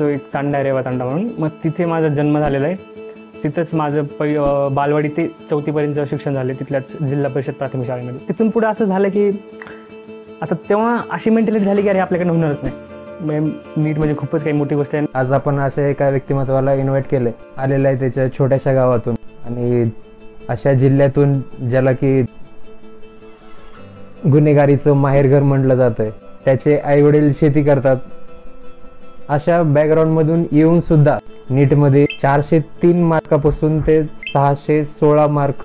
तो एक तांडा आहे रेवा तांडा म्हणून. मग तिथे माझा जन्म झालेला आहे. तिथंच माझं बालवाडी ते 4थीपर्यंत शिक्षण झाले तिथल्याच जिल्हा परिषद प्राथमिक शाळेमध्ये. तिथून पुढे असं झालं की आता तेव्हा अशी मेंटॅलिटी झाली की अरे आपल्याकडे होणारच नाही. नीट म्हणजे खूपच काही मोठी गोष्ट आहे. आज आपण अशा एका व्यक्तिमत्वाला इन्व्हाइट केले आलेलं आहे त्याच्या छोट्याशा गावातून आणि अशा जिल्ह्यातून ज्याला की गुन्हेगारीचं माहेरघर म्हटलं जातंय. त्याचे आईवडील शेती करतात. अशा बॅकग्राऊंडमधून येऊन सुद्धा नीटमध्ये 403 मार्कापासून ते 616 मार्क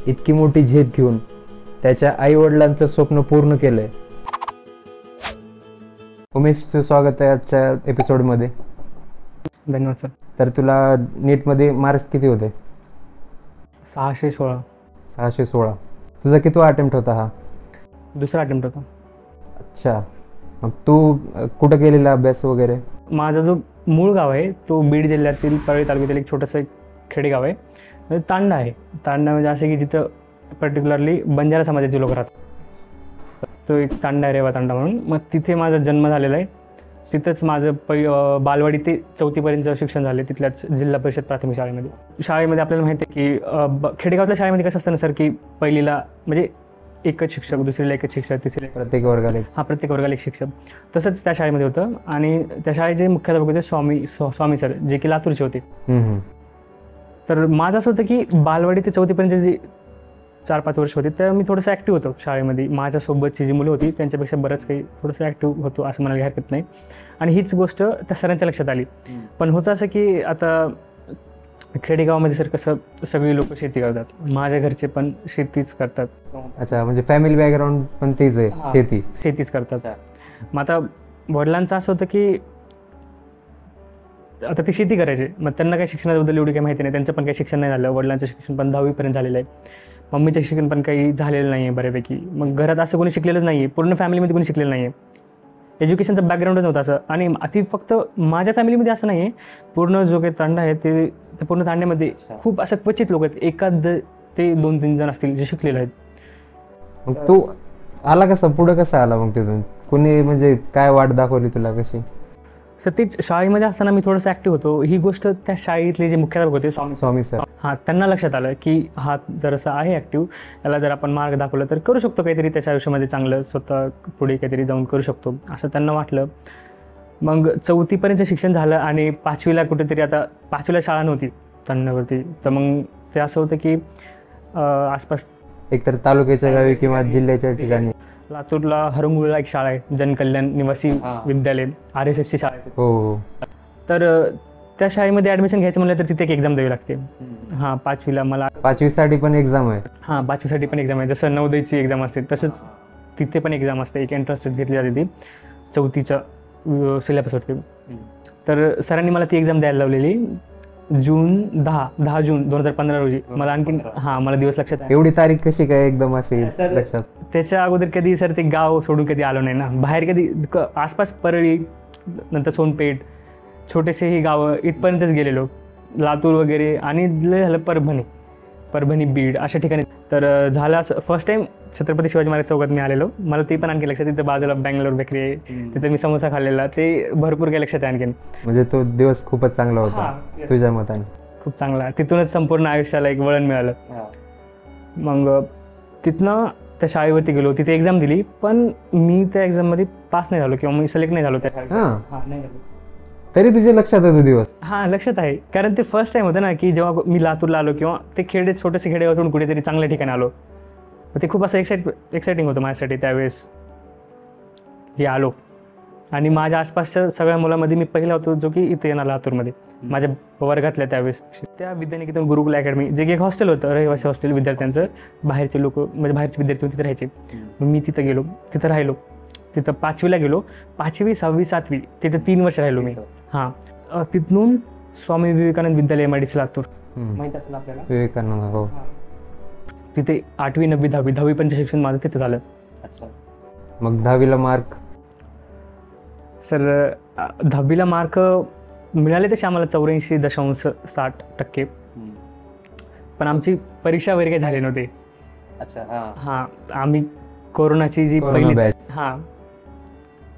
इतकी मोठी झेप घेऊन त्याच्या आईवडिलांचं स्वप्न पूर्ण केलंय. उमेशचं स्वागत आहे आजच्या एपिसोडमध्ये. धन्यवाद सर. तर तुला नीटमध्ये मार्क्स किती होते? 616. 616. तुझा कितवा अटेम्प्ट होता हा? दुसरा अटेम्प्ट होता. अच्छा. मग तू कुठं केलेला अभ्यास वगैरे? माझा जो मूळ गाव आहे तो बीड जिल्ह्यातील परळी तालुक्यातील एक छोटंसं खेडेगाव आहे. म्हणजे तांडा आहे. तांडा म्हणजे असं की जिथं पर्टिक्युलरली बंजारा समाजाचे लोक राहतात. तो एक तांडा आहे रेवा तांडा म्हणून. मग तिथे माझा जन्म झालेला आहे. तिथंच माझं बालवाडी ते 4थीपर्यंत शिक्षण झाले तिथल्याच जिल्हा परिषद प्राथमिक शाळेमध्ये. शाळेमध्ये आपल्याला माहिती आहे की खेडेगावातल्या शाळेमध्ये कसं असतं ना सर की पहिलीला म्हणजे एकच शिक्षक, दुसरीला एकच शिक्षक, तिसरीला प्रत्येक वर्गाला? प्रत्येक वर्गाला एक शिक्षक. तसंच त्या शाळेमध्ये होतं. आणि त्या शाळेचे मुख्याध्यापक होते स्वामी सर, जे की लातूरचे होते. तर माझं असं होतं की बालवाडी ते 4थीपर्यंत जे 4-5 वर्ष होते तर मी थोडंसं ॲक्टिव्ह होतो शाळेमध्ये. माझ्यासोबतची जी मुलं होती त्यांच्यापेक्षा बरंच काही थोडंसं ॲक्टिव्ह होतो असं म्हणायला हरकत नाही. आणि हीच गोष्ट त्या सरांच्या लक्षात आली. पण होतं असं की आता खेडेगावामध्ये सर कसं सगळी लोक शेती करतात. माझ्या घरचे पण शेतीच करतात. अच्छा, म्हणजे फॅमिली बॅकग्राऊंड पण तेच आहे, शेतीच करतात. मग आता वडिलांचं असं होतं की आता ती शेती करायची. मग त्यांना काही शिक्षणाबद्दल एवढी काही माहिती नाही. त्यांचं पण काही शिक्षण नाही झालं. वडिलांचं शिक्षण पण 10वीपर्यंत झालेलं आहे. मम्मीचं शिक्षण पण काही झालेलं नाही आहे बऱ्यापैकी. मग घरात असं कोणी शिकलेलंच नाही आहे. पूर्ण फॅमिलीमध्ये कोणी शिकलेलं नाही आहे. एज्युकेशनचं बॅकग्राऊंडच नव्हतं असं. आणि ती फक्त माझ्या फॅमिलीमध्ये असं नाही आहे. पूर्ण जो काही तांडा आहे ते पूर्ण तांड्यामध्ये खूप असं क्वचित लोक आहेत. एखाद ते 2-3 जण असतील जे शिकलेले आहेत. मग तू आला कसा, पुढं कसा आला मग तिथून? कोणी म्हणजे काय वाट दाखवली तुला कशी? सर तेच शाळेमध्ये असताना मी थोडंसं ॲक्टिव्ह होतो. ही गोष्ट त्या शाळेतले जे मुख्याध्यापक होते स्वामी सर, त्यांना लक्षात आलं की हा जरासा आहे ॲक्टिव्ह. याला जर आपण मार्ग दाखवलं तर करू शकतो काहीतरी त्याच्या आयुष्यामध्ये चांगलं, स्वतः पुढे काहीतरी जाऊन करू शकतो असं त्यांना वाटलं. मग 4थीपर्यंत शिक्षण झालं आणि 5वीला कुठेतरी, आता 5वीला शाळा नव्हती तांड्यावरती. तर मग ते असं होतं की आसपास एकतर तालुक्याच्या गावी किंवा जिल्ह्याच्या ठिकाणी लातूरला हरंगुळला एक शाळा आहे, जनकल्याण निवासी विद्यालय, RSSची शाळा आहे. हो. तर त्या शाळेमध्ये ॲडमिशन घ्यायचं म्हणलं तर तिथे एक एक्झाम द्यावी लागते. 5वीला मला 5वीसाठी पण एक्झाम आहे? 5वीसाठी पण एक्झाम आहे. जसं नवोदयची एक्झाम असते तसंच तिथे पण एक्झाम असते. एक एंट्रन्स टेस्ट घेतली जाते ती 4थीच्या सिलेबसवरती. तर सरांनी मला ती एक्झाम द्यायला लावलेली 10 जून 2015 रोजी. मला आणखीन मला दिवस लक्षात आहे. एवढी तारीख कशी काय एकदम अशी लक्षात? त्याच्या अगोदर कधी सर ते गाव सोडून कधी आलो नाही ना बाहेर. कधी आसपास परळी, नंतर सोनपेठ, छोटेसे ही गावं इथपर्यंतच गेलेलो. लातूर वगैरे आणि झालं परभणी, बीड अशा ठिकाणी. तर झालं असं फर्स्ट टाईम छत्रपती शिवाजी महाराज चौकात मी आलेलो. मला ते पण आणखी लक्षात. तिथं बाजूला बँगलोर बेकरी आहे, तिथे मी समोसा खाल्लेला. ते भरपूर काही लक्षात आहे आणखीन. म्हणजे तो दिवस खूपच चांगला होता तुझ्या मताने? खूप चांगला. तिथूनच संपूर्ण आयुष्याला एक वळण मिळालं. मग तिथनं त्या शाळेवरती गेलो, तिथे एक्झाम दिली. पण मी त्या एक्झाममध्ये पास नाही झालो किंवा मी सिलेक्ट नाही झालो त्या शाळेत. नाही झालो. तरी तुझे लक्षात आहे तो दिवस? लक्षात आहे. कारण ते फर्स्ट टाइम होतं ना की जेव्हा मी लातूरला आलो किंवा ते छोटेसे खेडेगावातून कुठेतरी चांगल्या ठिकाणी आलो. ते खूप असं एक्साइटिंग होतं माझ्यासाठी त्यावेळेस की आलो. आणि माझ्या आसपासच्या सगळ्या मुलांमध्ये मी पहिला होतो जो की इथे येणार लातूरमध्ये माझ्या वर्गातल्या त्यावेळेस. त्या विद्यानिकेतन गुरुकुल अकॅडमी, जे की एक हॉस्टेल होतं, रहिवासी हॉस्टेल विद्यार्थ्यांचं. बाहेरचे लोक म्हणजे बाहेरचे विद्यार्थी तिथे राहायचे. मग मी तिथं गेलो, तिथं राहिलो. तिथं 5वीला गेलो. 5वी, 6वी, 7वी तिथं 3 वर्ष राहिलो मी. तिथून स्वामी विवेकानंद विद्यालय MIDC लातूर, माहीत असेल आपल्याला, विवेकानंद. हो. तिथे 8वी, 9वी, 10वी पण शिक्षण माझं तिथं झालं. मग 10वीला मार्क? सर 10वीला मार्क मिळाले तसे आम्हाला 84.60%. पण आमची परीक्षा वगैरे काही झाली नव्हती. आम्ही कोरोनाची जी पहिली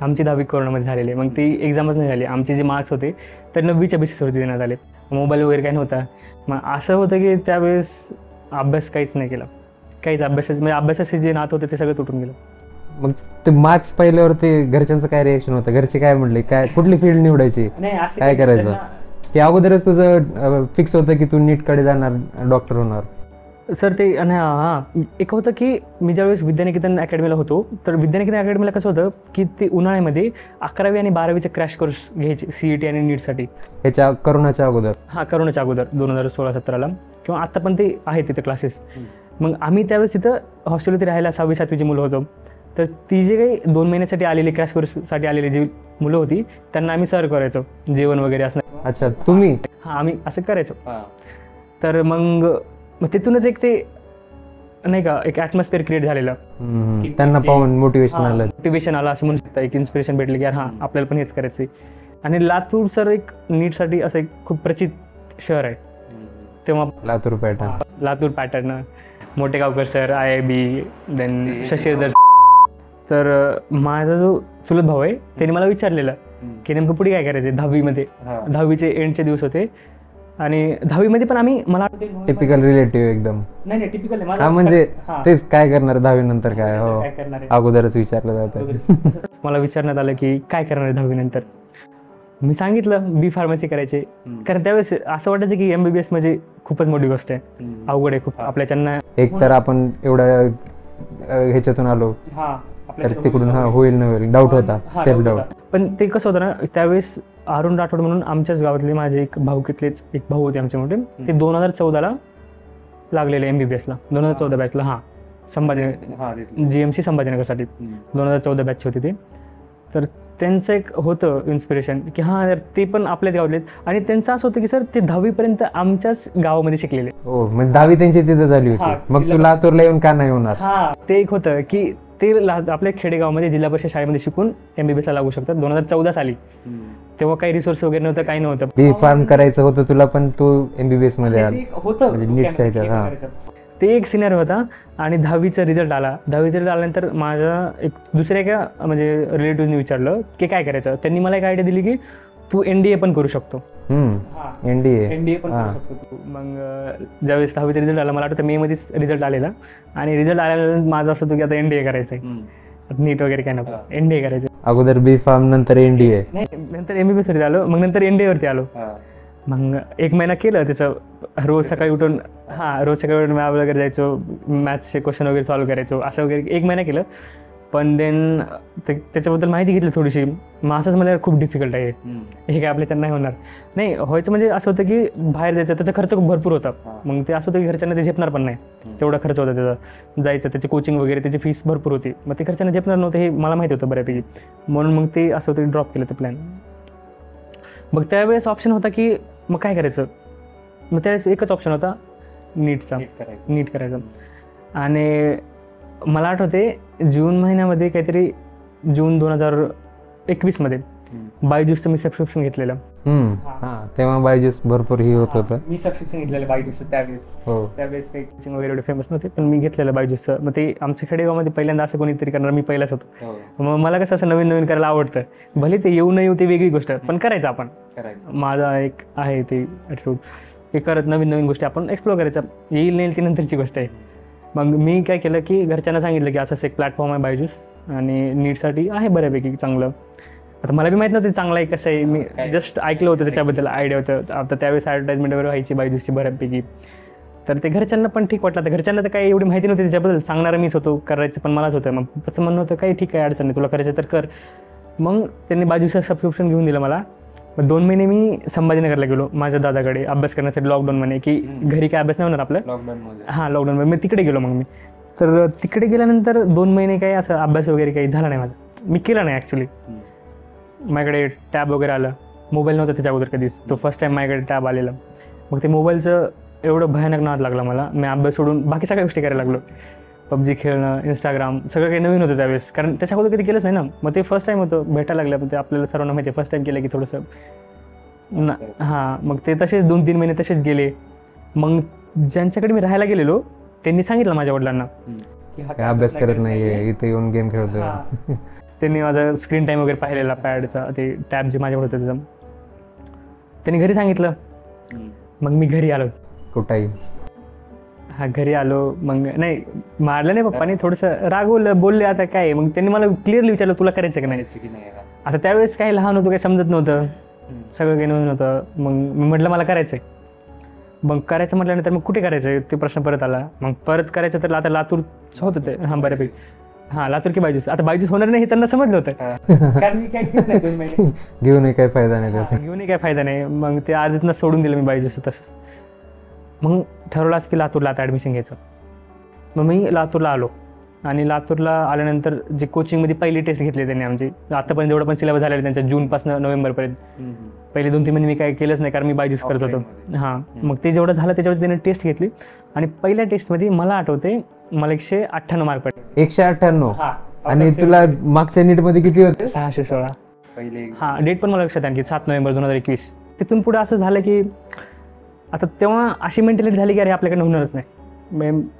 आमची 10वी कोरोनामध्ये झालेली आहे. मग ती एक्झामच नाही झाली. आमचे जे मार्क्स होते तर 9वीच्या बेसिसवरती देण्यात आले. मोबाईल वगैरे काही नव्हता. मग असं होतं की त्यावेळेस अभ्यास काहीच नाही केला. काहीच म्हणजे अभ्यासाचे जे नातं होते ते सगळं तुटून गेलं. मग ते मार्क्स पाहिल्यावर ते घरच्यांचं काय रिएक्शन होतं? घरचे काय म्हणले? काय कुठली फील्ड निवडायची? काय करायचं? की अगोदरच तुझं फिक्स होतं की तू नीटकडे जाणार, डॉक्टर होणार? सर ते आणि हां एक होतं की मी ज्यावेळेस विद्यानिकेतन अकॅडमीला होतो तर विद्यानिकेतन अकॅडमीला कसं होतं की ते उन्हाळ्यामध्ये 11वी आणि 12वीचे क्रॅश कोर्स घ्यायचे CET आणि नीटसाठी. ह्याच्या करोनाच्या अगोदर? हां करोनाच्या अगोदर 2016-17ला किंवा आत्ता पण ते आहेत तिथे क्लासेस. मग आम्ही त्यावेळेस तिथं हॉस्टेलवरती राहायला 6वी-7वीची मुलं होतो. तर ती जे काही 2 महिन्यासाठी आलेली क्रॅश कोर्ससाठी आलेली जी मुलं होती त्यांना आम्ही सर्व करायचो जेवण वगैरे असणं. अच्छा तुम्ही? हां आम्ही असं करायचो. तर मग तिथूनच एक ते नाही का एक ॲटमॉस्फिअर क्रिएट झालेलं. त्यांना पाहून मोटिवेशन आलं असं म्हणू शकता. एक इन्स्पिरेशन भेटलं की यार हां आपल्याला पण हेच करायचं आहे. आणि लातूर सर एक नीटसाठी असं एक खूप प्रचित शहर आहे तेव्हा. Latur pattern Mothegaonkar sir, IIB, then Shashidhar. तर माझा जो चुलत भाऊ आहे त्याने मला विचारलेलं की नेमकं पुढे काय करायचं 10वीमध्ये. 10वीचे एंडचे दिवस होते आणि 10वीमध्ये पण आम्ही मला टिपिकल रिलेटिव्ह एकदम. नाही टिपिकल म्हणजे तेच काय करणार 10वी नंतर काय? हो अगोदरच विचारलं जातं. मला विचारण्यात आलं की काय करणार 10वी नंतर. मी सांगितलं B फार्मसी करायचे. कारण त्यावेळेस असं वाटायचं की MBBS म्हणजे खूपच मोठी गोष्ट आहे, अवघड आहे खूप आपल्याच्यांना. एक तर आपण एवढ्या ह्याच्यातून आलो तर तिकडून होईल न होईल डाऊट होता, सेल्फ डाऊट. पण ते कसं होतं ना त्यावेळेस अरुण राठोड म्हणून आमच्याच गावातले माझे एक भाऊकीतलेच एक भाऊ होते आमचे मोठे. ते 2014ला लागलेले MBBSला 2014 बॅचला. हां GMC संभाजीनगरसाठी 2014 बॅचची होती ते. तर त्यांचं एक होतं इन्स्पिरेशन की हां यार ते पण आपल्याच गावातले. आणि त्यांचं असं होतं की सर ते 10वीपर्यंत आमच्याच गावामध्ये शिकलेले. हो म्हणजे 10वी त्यांची तिथं झाली होती. मग तू लातूरला येऊन का नाही होणार? हां ते एक होतं की ते आपल्या खेडेगावामध्ये जिल्हा परिषद शाळेमध्ये शिकून MBBSला लागू शकतात. 2014 साली तेव्हा काही रिसोर्स वगैरे नव्हतं, काही नव्हतं. B फार्म करायचं होतं तुला पण तू MBBS मध्ये होतं ते एक सिनियर होता. आणि 10वीचा रिझल्ट आला. 10वीचा रिझल्ट आल्यानंतर माझ्या एक दुसऱ्या एका म्हणजे रिलेटिव्हने विचारलं की काय करायचं. त्यांनी मला एक आयडिया दिली की तू NDA पण करू शकतो. NDA पण करू शकतो तू. मग ज्यावेळेस 10वीचा रिझल्ट आला मला वाटतं मे मध्येच रिझल्ट आलेला. आणि रिझल्ट आल्यानंतर माझं असं होतं की आता NDA करायचं आहे, नीट वगैरे काय नको, NDA करायचं. अगोदर B फार्म नंतर NDA, नंतर MBBS वरती आलो. मग नंतर NDA वरती आलो. मग 1 महिना केलं त्याचं. रोज सकाळी उठून रोज सकाळी उठून मॅप वगैरे जायचो, मॅथ्सचे क्वेश्चन वगैरे सॉल्व्ह करायचो, असं वगैरे 1 महिना केलं. पण देन त्याच्याबद्दल माहिती घेतली थोडीशी. मग असंच मला खूप डिफिकल्ट आहे हे, काय आपल्याच्यानं नाही होणार. नाही व्हायचं म्हणजे असं होतं की बाहेर जायचं त्याचा खर्च खूप भरपूर होता. मग ते असं होतं की घरच्यांना ते झेपणार पण नाही, तेवढा खर्च होता त्याचा. जायचं त्याची कोचिंग वगैरे त्याची फीस भरपूर होती. मग ते घरच्यांना झेपणार नव्हतं हे मला माहिती होतं बऱ्यापैकी. म्हणून मग ते असं होतं की ड्रॉप केलं ते प्लॅन. मग त्यावेळेस ऑप्शन होता की मग काय करायचं. मग त्यावेळेस एकच ऑप्शन होता नीट करायचं. आणि मला आठवते जून महिन्यामध्ये काहीतरी जून 2021 मध्ये बायजूसचं मी सबस्क्रिप्शन घेतलेलं. तेव्हा बायजूस भरपूर ही होत होतं. मी सबस्क्रिप्शन घेतलेलं बायजूसचं त्यावेळेस. त्यावेळेस काही कोचिंग वगैरे एवढे फेमस नव्हते पण मी घेतलेलं बायजूसचं. मग ते आमच्या खेडेगावामध्ये पहिल्यांदा असं कोणीतरी करणार, मी पहिलाच होतो. मग मला कसं असं नवीन करायला आवडतं. भले ते येऊ न येऊ ते वेगळी गोष्ट पण करायचं आपण. माझा एक आहे ते ॲटिट्यूड हे करत नवीन गोष्टी आपण एक्सप्लोर करायचं. येईल नाही ती नंतरची गोष्ट आहे. मग मी काय केलं की घरच्यांना सांगितलं की असंच एक प्लॅटफॉर्म आहे बायजूस आणि नीटसाठी आहे बऱ्यापैकी चांगलं. आता मला बी माहीत नव्हतं चांगलं आहे कसं आहे. मी जस्ट ऐकलं होतं त्याच्याबद्दल आयडिया होतं. आता त्यावेळेस ॲडव्हर्टाईजमेंट वगैरे व्हायची बायजूसची बऱ्यापैकी. तर ते घरच्यांना पण ठीक वाटलं. तर घरच्यांना तर काही एवढी माहिती नव्हती त्याच्याबद्दल. सांगणारं मीच होतो, करायचं पण मलाच होतं. मग त्याचं म्हणणं होतं काही ठीक आहे अडचण नाही, तुला करायचं तर कर. मग त्यांनी बायजूसचं सबस्क्रिप्शन घेऊन दिलं मला. मग 2 महिने मी संभाजीनगरला गेलो माझ्या दादाकडे अभ्यास करण्यासाठी. लॉकडाऊनमध्ये की घरी काय अभ्यास नाही होणार आपलं. लॉकडाऊनमध्ये मी तिकडे गेलो. मग मी तर तिकडे गेल्यानंतर 2 महिने काही असं अभ्यास वगैरे काही झाला नाही माझा. मी केला नाही ॲक्च्युली. माझ्याकडे टॅब वगैरे आलं. मोबाईल नव्हता त्याच्या अगोदर कधीच. तो फर्स्ट टाईम माझ्याकडे टॅब आलेला. मग ते मोबाईलचं एवढं भयानक नाद लागला मला. मी अभ्यास सोडून बाकी सगळ्या गोष्टी करायला लागलो. PUBG खेळणं, इंस्टाग्राम सगळं काही नवीन होतं त्यावेळेस. कारण त्याच्या अगोदर कधी केलंच नाही ना. मग ते फर्स्ट टाईम होतं, भेटायला लागलं. पण ते आपल्याला सर्वांना माहिती आहे फर्स्ट टाईम केलं की थोडंसं मग ते तसेच 2-3 महिने तसेच गेले. मग ज्यांच्याकडे मी राहायला गेलेलो त्यांनी सांगितलं माझ्या वडिलांना की अभ्यास करत नाहीये, इथे येऊन गेम खेळतोय. त्यांनी माझा स्क्रीन टाईम वगैरे पाहिलेला पॅडचा, ते टॅब जे माझ्याकडे होतं त्याचं. त्यांनी घरी सांगितलं. मग मी घरी आलो. कुठाई हा घरी आलो. मग नाही मारलं नाही पप्पानी, थोडंसं रागवलं, बोलले आता काय. मग त्यांनी मला क्लिअरली विचारलं तुला करायचं की नाही. आता त्यावेळेस काही लहान होतो, काही समजत नव्हतं, सगळं काही नवीन होतं. मग मी म्हटलं मला करायचं आहे. मग करायचं म्हटल्यानंतर मग कुठे करायचं ते प्रश्न परत आला. मग परत करायचं तर आता लातूर होतं ते. हां बऱ्यापैकी. हां लातूर की बायजूस. आता बायजूस होणार नाही हे त्यांना समजलं होतं, कारण मी काय केलं नाही 2 महिने. घेऊनही काही फायदा नाही त्याचा. घेऊनही काही फायदा नाही. मग ते आधीतनं सोडून दिलं मी बायजूस तसंच. मग ठरवलाच की लातूरला आता ॲडमिशन घ्यायचं. मग मी लातूरला आलो आणि लातूरला आल्यानंतर जे कोचिंगमध्ये पहिली टेस्ट घेतली त्यांनी आमची, आतापर्यंत जेवढं पण सिलेबस झालेलं त्यांच्या जूनपासून नोव्हेंबरपर्यंत, पहिले 2-3 महिने मी काय केलंच नाही, कारण मी बायजूस करत होतो. हां मग ते जेवढं झालं त्याच्यावर त्यांनी टेस्ट घेतली आणि पहिल्या टेस्टमध्ये मला आठवते मला 198 मार्क पडले. 198. आणि तुला मागच्या नीटमध्ये किती होते? 616 पहिले. हां डेट पण मला लक्षात आहे, आणखी 7 नोव्हेंबर 2021. तिथून पुढे असं झालं की आता तेव्हा अशी मेंटॅलिटी झाली की अरे आपल्याकडे होणारच नाही.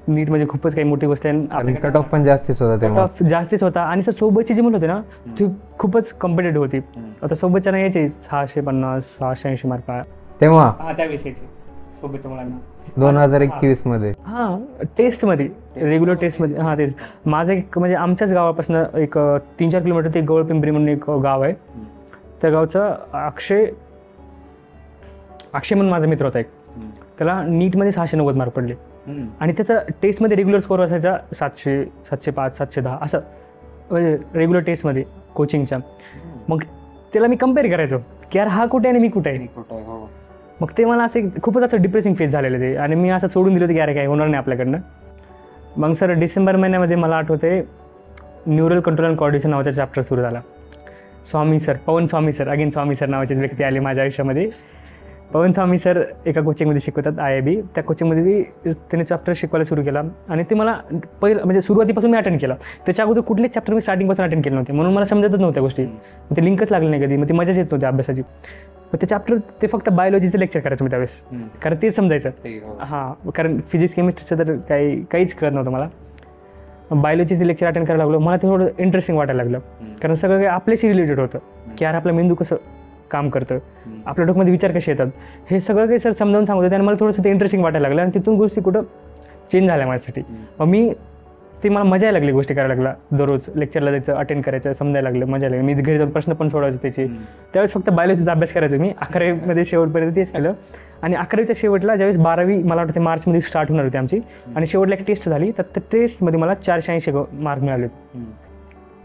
नीट म्हणजे खूपच काही मोठी गोष्ट आहे. कट ऑफ पण जास्तीच होता तेव्हा. कट ऑफ जास्तीच होता. आणि सर सोबतची जी मुलं होती ना ती खूपच कॉम्पिटेटिव्ह होती. आता सोबतच्या ना यायचे 650 680 मार्क तेव्हा. हां त्यावेळेस यायचे सोबतच्या मुलांना 2021 मध्ये. हां टेस्टमध्ये, रेग्युलर टेस्टमध्ये. हां तेच. माझं एक म्हणजे आमच्याच गावापासून एक 3-4 किलोमीटर ते गवळपिंपरी म्हणून एक गाव आहे. त्या गावचं अक्षय म्हणून माझा मित्र होता एक. त्याला नीटमध्ये 690 मार्क पडले आणि त्याचा टेस्टमध्ये रेग्युलर स्कोअर असायचा 700 705 710 असं, म्हणजे रेग्युलर टेस्टमध्ये कोचिंगच्या. मग त्याला मी कम्पेअर करायचो की यार हा कुठे आणि मी कुठे आहे. मग ते मला असं खूपच असं डिप्रेसिंग फेज झालेलं ते. आणि मी असं सोडून दिलं होतं की अरे काय होणार नाही आपल्याकडनं. मग सर डिसेंबर महिन्यामध्ये मला आठवते न्यूरल कंट्रोल अँड कोऑर्डिनेशन नावाचा चॅप्टर सुरू झाला. स्वामी सर, पवन स्वामी सर, अगेन स्वामी सर नावाचीच व्यक्ती आली माझ्या आयुष्यामध्ये. पवन स्वामी सर एका कोचिंगमध्ये शिकवतात IIB. त्या कोचिंगमध्ये त्याने चॅप्टर शिकवायला सुरू केला आणि ते मला पहिलं म्हणजे सुरुवातीपासून मी अटेंड केला. त्याच्या अगोदर कुठलेच चॅप्टर मी स्टार्टिंगपासून अटेंड केले नव्हते, म्हणून मला समजतच नव्हत्या गोष्टी. ते लिंकच लागले नाही कधी. मग ती मजाच येत नव्हती अभ्यासाची. मग ते चॅप्टर ते फक्त बायोलॉजीचं लेक्चर करायचं मी त्यावेळेस, कारण तेच समजायचं. हां कारण फिजिक्स केमिस्ट्रीचं तर काहीच कळत नव्हतं मला. बायोलॉजीचं लेक्चर अटेंड करायला लागलो. मला ते थोडं इंटरेस्टिंग वाटायला लागलं, कारण सगळं काही आपल्याशी रिलेटेड होतं की यार आपला मेंदू कसं काम करतं, आपल्या डोक्यामध्ये विचार कसे येतात, हे सगळं काही सर समजावून सांगत होते. आणि मला थोडंसं ते इंटरेस्टिंग वाटायला लागलं आणि तिथून गोष्टी कुठं चेंज झाल्या माझ्यासाठी. मग मी ते मला मजा यायला लागली गोष्टी करायला लागला. दररोज लेक्चरला जायचं, अटेंड करायचं, समजायला लागलं, मजा लागली. मी घरी जाऊन प्रश्न पण सोडवायचो त्याचे. त्यावेळेस फक्त बायोलॉजीचा अभ्यास करायचो मी. 11वीमध्ये शेवटपर्यंत तेच केलं. आणि 11वीच्या शेवटला ज्यावेळेस 12वी मला वाटतं मार्चमध्ये स्टार्ट होणार होती आमची, आणि शेवटला एक टेस्ट झाली, तर त्या टेस्टमध्ये मला 480 मार्क मिळाले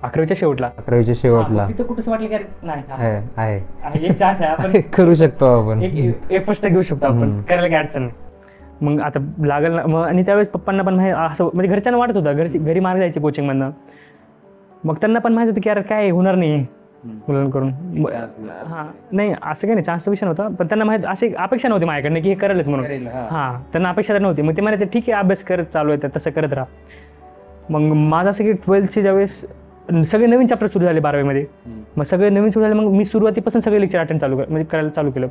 11वीच्या शेवटला. 11वीच्या शेवटला तिथं कुठंच वाटलं की नाही आहे एक चान्स आहे, आपण करू शकतो, आपण एक फर्स्ट घेऊ शकतो, आपण करायला काही अडचण नाही. मग आता लागल ना मग. आणि त्यावेळेस पप्पांना पण माहिती असं, म्हणजे घरच्यांना वाटत होतं, घरी मार्क जायचे कोचिंगमधनं. मग त्यांना पण माहिती होतं की यार काय होणार नाही मुलांकडून. हां नाही असं काही नाही, चान्सचा विषय नव्हता, पण त्यांना माहिती अशी अपेक्षा नव्हती माझ्याकडनं की हे करायलाच म्हणून. हां त्यांना अपेक्षा तर नव्हती. मग ते म्हणायचं ठीक आहे अभ्यास करत चालू आहे तर तसं करत राहा. मग माझं असं की 12th ज्यावेळेस सगळे नवीन चॅप्टर सुरू झाले 12वीमध्ये. मग सगळे नवीन सुरू झाले. मग मी सुरुवातीपासून सगळे लेक्चर अटेंड म्हणजे करायला चालू केलं.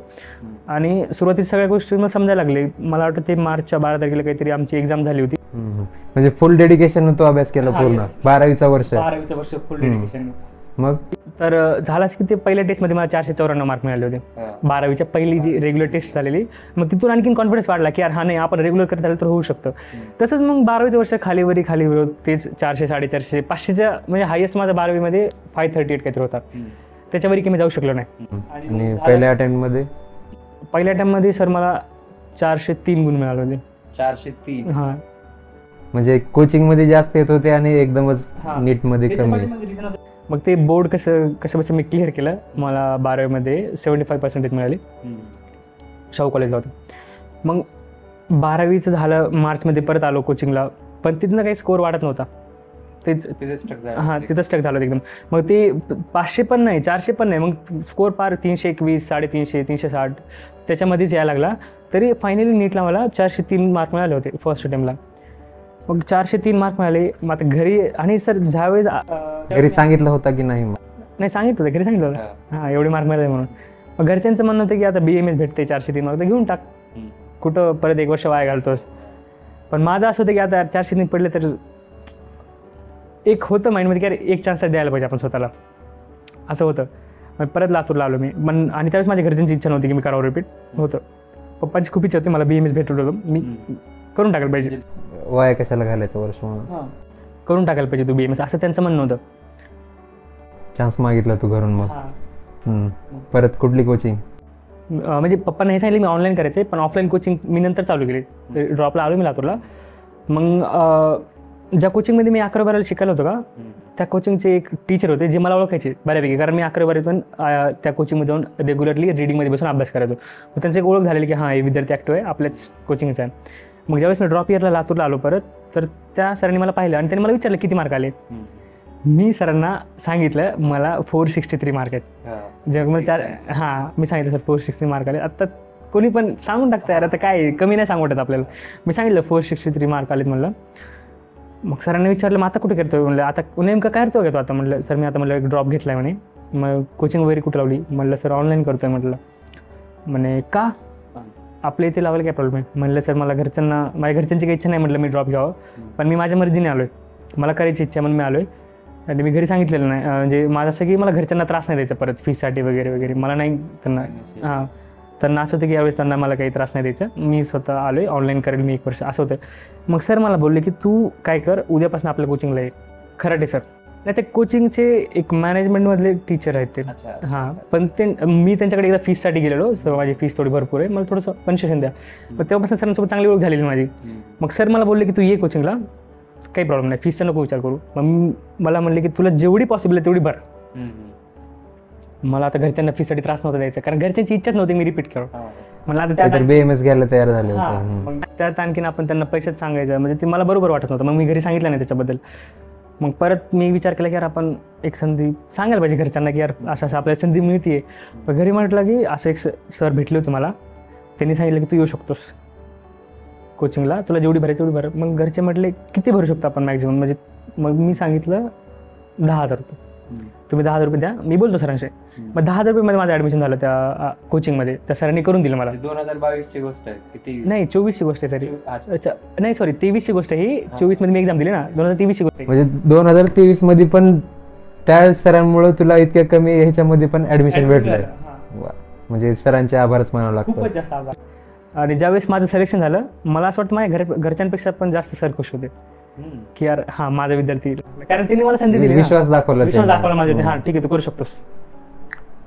आणि सुरुवातीत सगळ्या गोष्टी मला समजायला लागले. मला वाटतं ते मार्चच्या 12 तारखेला काहीतरी आमची एक्झाम झाली होती. म्हणजे फुल डेडिकेशन तो अभ्यास केला पूर्ण. 12वीचं वर्ष फुल डेडिकेशन. मग तर झालंच की ते पहिल्या टेस्टमध्ये मला 494 मार्क मिळाले होते 12वीच्या पहिली जी रेग्युलर टेस्ट झालेली. मग तिथून आणखीन कॉन्फिडन्स वाढला की यार हा नाही आपण रेग्युलर करत आलं तर होऊ शकतं. तसंच मग 12वीचं वर्ष खालीवरी तेच 400 450 500च्या म्हणजे हायेस्ट माझा 12वीमध्ये 538 काहीतरी होता. त्याच्यावरी की मी जाऊ शकलो नाही. आणि पहिल्या अटेम्प्टमध्ये सर मला 403 गुण मिळाले होते. 403. हां म्हणजे कोचिंगमध्ये जास्त येत होते आणि एकदमच नीटमध्ये कमी. मग ते बोर्ड कसं मी क्लिअर केलं. मला 12वीमध्ये 75% मिळाली. शाहू कॉलेजला होतं. मग 12वीचं झालं, मार्चमध्ये परत आलो कोचिंगला, पण तिथनं काही स्कोअर वाढत नव्हता. तिथं स्टक झालं एकदम. मग ते 500 पण नाही 400 पण नाही, मग स्कोअर पार 321 350 360 त्याच्यामध्येच यायला लागला. तरी फायनली नीटला मला 403 मार्क मिळाले होते फर्स्ट अटेम्प्टला. मग 403 मार्क मिळाले. मग आता घरी, आणि सर ज्यावेळेस घरी सांगितलं होतं की नाही? नाही सांगितलं होतं, घरी सांगितलं होतं हां एवढे मार्क मिळाले म्हणून. मग घरच्यांचं म्हणणं होतं की आता BMS भेटते 403 मार्क तर घेऊन टाक, कुठं परत 1 वर्ष वाया घालतोस. पण माझं असं होतं की आता 403 पडले तर एक होतं माइंडमध्ये की अरे एक चान्स तर द्यायला पाहिजे आपण स्वतःला, असं होतं. मग परत लातूरला आलो मी आणि त्यावेळेस माझ्या घरच्यांची इच्छा नव्हती की मी करावं रिपीट. होतं पप्पांची खूप इच्छा होती मला BMS भेटत होतं, मी करून टाकायला पाहिजे, वाया कशाला घालायचं वर्ष म्हणून, करून टाकायला पाहिजे तू BMS, असं त्यांचं म्हणणं होतं. चान्स मागितला तू घरून मग. परत कुठली कोचिंग? म्हणजे पप्पांना हे सांगितलं मी ऑनलाईन करायचं आहे, पण ऑफलाईन कोचिंग मी नंतर चालू केली. ड्रॉपला आलो मी लातूरला. मग ज्या कोचिंगमध्ये मी 11-12 शिकायला होतो का, त्या कोचिंगचे एक टीचर होते जे मला ओळखायचे बऱ्यापैकी, कारण मी 11-12 त्या कोचिंगमध्ये जाऊन रेग्युलरली रीडिंगमध्ये बसून अभ्यास करायचो. मग त्यांची एक ओळख झालेली की हां हे विद्यार्थी ॲक्टिव्ह आहे आपल्याच कोचिंगचा आहे. मग ज्यावेळेस मी ड्रॉप इयरला लातूरला आलो परत, तर त्या सरांनी मला पाहिलं आणि त्यांनी मला विचारलं किती मार्क आले. मी सरांना सांगितलं मला 463 मार्क आहेत. जेव्हा मला मी सांगितलं सर 463 मार्क आले. आता कोणी पण सांगून टाकतं यार, आता काय कमी नाही सांगू वाटत आपल्याला. मी सांगितलं 463 मार्क आलेत म्हणलं. मग सरांनी विचारलं मग आता कुठे करतोय म्हणलं, आता नेमकं काय करतो घेतो आता. म्हटलं सर मी आता म्हणलं एक ड्रॉप घेतला आहे म्हणे. मग कोचिंग वगैरे कुठं लावली. म्हणलं सर ऑनलाईन करतोय म्हटलं. म्हणे का आपल्या इथे लावायला काय प्रॉब्लेम आहे. म्हणलं सर मला माझ्या घरच्यांची काही इच्छा नाही म्हटलं मी ड्रॉप घ्यावं, पण मी माझ्या मर्जीने आलो आहे, मला करायची इच्छा म्हणून मी आलो आहे. आणि मी घरी सांगितलेलं नाही, म्हणजे माझं असं की मला घरच्यांना त्रास नाही द्यायचा परत फीसाठी वगैरे वगैरे, मला नाही त्यांना त्यांना असं होतं की यावेळेस त्यांना मला काही त्रास नाही द्यायचा, मी स्वतः आलो आहे ऑनलाईन करेल मी 1 वर्ष असं होतं. मग सर मला बोलले की तू काय कर उद्यापासून आपल्या कोचिंगला ये. खराटे सर नाही ते कोचिंगचे एक मॅनेजमेंटमधले टीचर आहेत ते. पण मी त्यांच्याकडे एकदा फीससाठी गेलेलो, सर माझी फीस थोडी भरपूर आहे, मला थोडंसं कन्सेशन द्या. मग तेव्हापासून सरांसोबत चांगली ओळख झालेली माझी. मग सर मला बोलले की तू ये कोचिंगला, काही प्रॉब्लेम नाही, फीसचा नको विचार करू. मग मला म्हणले की तुला जेवढी पॉसिबल आहे तेवढी भर. मला आता घरच्यांना फीसाठी त्रास नव्हता द्यायचा, कारण घरच्यांची इच्छाच नव्हती मी रिपीट करू. मला आता BMS घ्यायला तयार झाले. मग त्यात आणखीन आपण त्यांना पैसेच सांगायचं म्हणजे ते मला बरोबर वाटत नव्हतं. मग मी घरी सांगितलं नाही त्याच्याबद्दल. मग परत मी विचार केला की यार आपण एक संधी सांगायला पाहिजे घरच्यांना की यार असं असं आपल्याला संधी मिळते. मग घरी म्हटलं की असं एक सर भेटले होते मला, त्यांनी सांगितलं की तू येऊ शकतोस कोचिंगला, तुला जेवढी भरायची तेवढी भर. मग घरचे म्हटले किती भरू शकतो आपण मॅक्झिमम, म्हणजे मग मी सांगितलं 10,000 रुपये. तुम्ही 10,000 रुपये द्या, मी बोलतो सरांशी. मग 10,000 रुपयेमध्ये माझं ॲडमिशन झालं त्या कोचिंगमध्ये. त्या सरांनी करून दिलं मला. 2022ची गोष्ट आहे? नाही 24ची गोष्ट आहे सर. अच्छा नाही सॉरी 23ची गोष्ट आहे ही. 24मध्ये मी एक्झाम दिली ना, 2023ची गोष्ट आहे. म्हणजे 2023 मध्ये पण त्या सरांमुळे तुला इतक्या कमी ह्याच्यामध्ये पण ॲडमिशन भेटलंय. म्हणजे सरांचे आभारच मानावं लागतं. खूपच जास्त आभार. आणि ज्यावेळेस माझं सिलेक्शन झालं मला असं वाटतं माझ्या घरच्यांपेक्षा पण जास्त सर खुश होते की यार हा माझा विद्यार्थी, कारण त्यांनी मला संधी दिली, विश्वास दाखवला माझ्या. हा ठीक आहे तू करू शकतोस.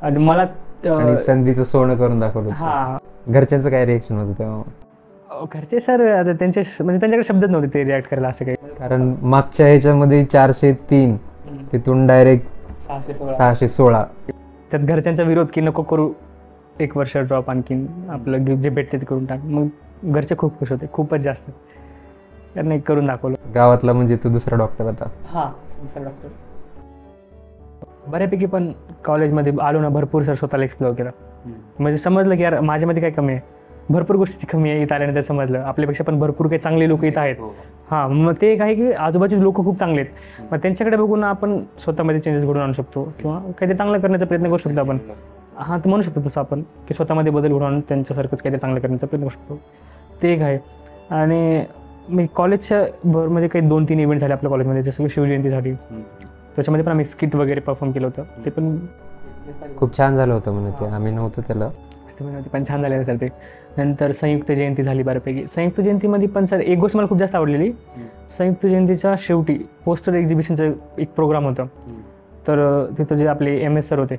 आणि मला संधीचं सोनं करून दाखवलं. घरच्यांचं काय रिएक्शन होतं तेव्हा? घरचे सर आता त्यांचे म्हणजे त्यांच्याकडे शब्दच नव्हते ते रिॲक्ट करायला असं काही. कारण मागच्या ह्याच्यामध्ये 403 तिथून डायरेक्ट 616. त्यात घरच्यांचा विरोध की नको करू 1 वर्ष ड्रॉप, आणखीन आपलं जे भेटते ते करून टाक. मग घरचे खूप खुश होते, खूपच जास्त. नाही करून दाखवलं. गावातला म्हणजे तू दुसरा डॉक्टर होता? दुसरा डॉक्टर. बऱ्यापैकी पण कॉलेजमध्ये आलो ना भरपूर सर स्वतःला एक्सप्लोर केलं. म्हणजे समजलं की यार माझ्यामध्ये काय कमी आहे, भरपूर गोष्टी कमी आहे. इथं आल्यानंतर समजलं आपल्यापेक्षा पण भरपूर काही चांगले लोक इथं आहेत. मग ते एक आहे की आजूबाजूचे लोक खूप चांगले आहेत. मग त्यांच्याकडे बघून आपण स्वतःमध्ये चेंजेस घडवून आणू शकतो किंवा काहीतरी चांगलं करण्याचा प्रयत्न करू शकतो आपण. तर म्हणू शकतो तसं आपण की स्वतःमध्ये बदल घडवून त्यांच्यासारखंच काहीतरी चांगलं करण्याचा प्रयत्न करू शकतो. ते एक आहे. आणि मी कॉलेजच्या म्हणजे काही 2-3 इव्हेंट झाले आपल्या कॉलेजमध्ये, जसं की शिवजयंती झाली, त्याच्यामध्ये पण आम्ही स्किट वगैरे परफॉर्म केलं होतं. ते पण खूप छान झालं होतं म्हणे. ते आम्ही नव्हतो त्याला, पण छान झालेलं सर ते. नंतर संयुक्त जयंती झाली बऱ्यापैकी. संयुक्त जयंतीमध्ये पण सर एक गोष्ट मला खूप जास्त आवडलेली, संयुक्त जयंतीच्या शेवटी पोस्टर एक्झिबिशनचं एक प्रोग्राम होतं. तर तिथं जे आपले MS सर होते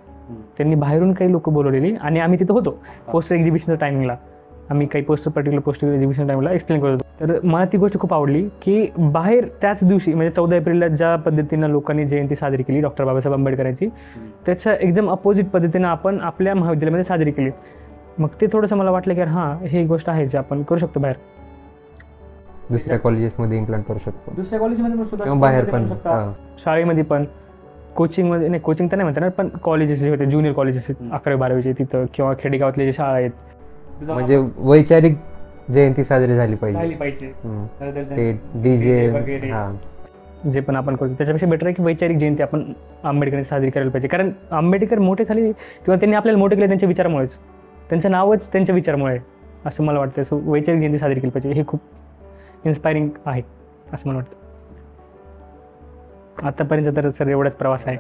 त्यांनी बाहेरून काही लोक बोलवलेली आणि आम्ही तिथं होतो पोस्टर एक्झिबिशनच्या टायमिंगला. आम्ही काही पर्टिक्युलर पोस्टर एक्झिबिशन टाईमला एक्सप्लेन करत होतो. तर मला ती गोष्ट खूप आवडली की बाहेर त्याच दिवशी म्हणजे 14 एप्रिलला ज्या पद्धतीनं लोकांनी जयंती साजरी केली डॉक्टर बाबासाहेब आंबेडकरांची, त्याच्या एकदम अपोजिट पद्धतीनं आपण आपल्या महाविद्यालयामध्ये साजरी केली. मग ते थोडंसं मला वाटलं की हे गोष्ट आहे जे आपण करू शकतो बाहेर. दुसऱ्या कॉलेजेसमध्ये इम्प्लांट करू शकतो. दुसऱ्या कॉलेजमध्ये किंवा बाहेर पण, शाळेमध्ये पण, कोचिंगमध्ये नाही, कोचिंग तर नाही म्हणतात पण कॉलेजेस जे होते ज्युनियर कॉलेजेस 11वी-12वीचे तिथं, किंवा खेडेगावातले जे शाळा आहेत. म्हणजे वैचारिक जयंती साजरी झाली पाहिजे. ते DJ वगैरे जे पण आपण करतो त्याच्यापेक्षा बेटर आहे की वैचारिक जयंती आपण आंबेडकरांची साजरी करायला पाहिजे. कारण आंबेडकर मोठे झाले किंवा त्यांनी आपल्याला मोठे केले त्यांच्या विचारामुळेच, त्यांचं नावच त्यांच्या विचारामुळे असं मला वाटतं. सो वैचारिक जयंती साजरी केली पाहिजे. हे खूप इन्स्पायरिंग आहे असं मला वाटतं. आतापर्यंत तर सर एवढाच प्रवास आहे.